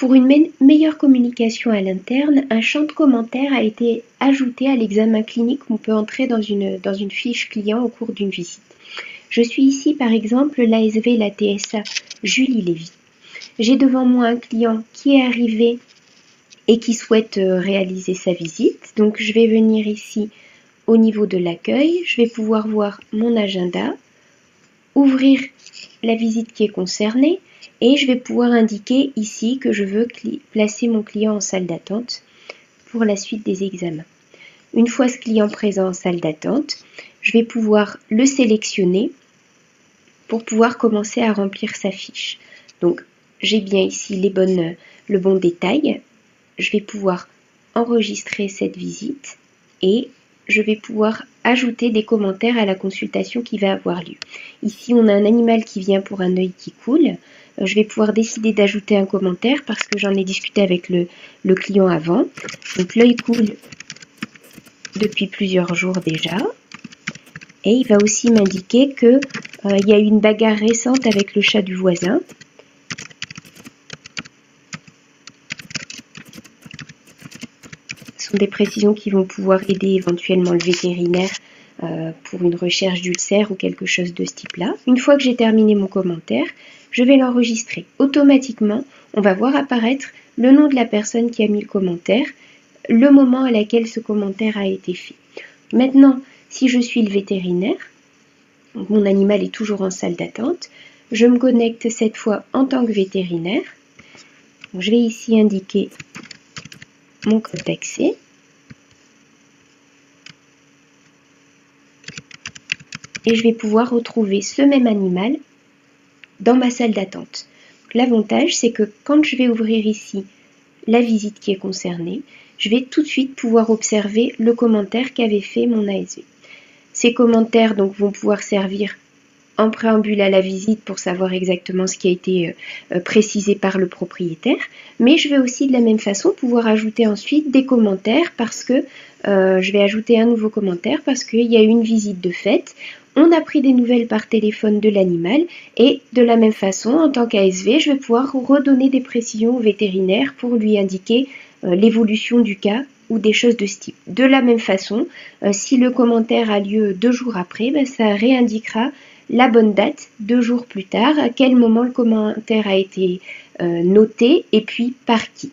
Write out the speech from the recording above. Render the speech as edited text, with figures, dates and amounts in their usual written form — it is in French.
pour une meilleure communication à l'interne, un champ de commentaires a été ajouté à l'examen clinique qu'on peut entrer dans une fiche client au cours d'une visite. Je suis ici par exemple l'ASV, la TSA Julie Lévy. J'ai devant moi un client qui est arrivé et qui souhaite réaliser sa visite. Donc je vais venir ici au niveau de l'accueil, je vais pouvoir voir mon agenda, ouvrir la visite qui est concernée et je vais pouvoir indiquer ici que je veux placer mon client en salle d'attente pour la suite des examens. Une fois ce client présent en salle d'attente, je vais pouvoir le sélectionner pour pouvoir commencer à remplir sa fiche. Donc j'ai bien ici le bon détail. Je vais pouvoir enregistrer cette visite et je vais pouvoir ajouter des commentaires à la consultation qui va avoir lieu. Ici, on a un animal qui vient pour un œil qui coule. Je vais pouvoir décider d'ajouter un commentaire parce que j'en ai discuté avec le client avant. Donc l'œil coule depuis plusieurs jours déjà. Et il va aussi m'indiquer qu'il y a eu une bagarre récente avec le chat du voisin. Ce sont des précisions qui vont pouvoir aider éventuellement le vétérinaire pour une recherche d'ulcère ou quelque chose de ce type-là. Une fois que j'ai terminé mon commentaire, je vais l'enregistrer. Automatiquement, on va voir apparaître le nom de la personne qui a mis le commentaire, le moment à laquelle ce commentaire a été fait. Maintenant, si je suis le vétérinaire, donc mon animal est toujours en salle d'attente, je me connecte cette fois en tant que vétérinaire. Donc, je vais ici indiquer mon code d'accès. Et je vais pouvoir retrouver ce même animal dans ma salle d'attente. L'avantage, c'est que quand je vais ouvrir ici la visite qui est concernée, je vais tout de suite pouvoir observer le commentaire qu'avait fait mon ASV. Ces commentaires donc vont pouvoir servir en préambule à la visite pour savoir exactement ce qui a été précisé par le propriétaire, mais je vais aussi de la même façon pouvoir ajouter ensuite des commentaires parce que je vais ajouter un nouveau commentaire parce qu'il y a eu une visite de fait, on a pris des nouvelles par téléphone de l'animal et de la même façon, en tant qu'ASV, je vais pouvoir redonner des précisions au vétérinaire pour lui indiquer l'évolution du cas ou des choses de ce type. De la même façon, si le commentaire a lieu 2 jours après, ça réindiquera la bonne date 2 jours plus tard, à quel moment le commentaire a été noté et puis par qui.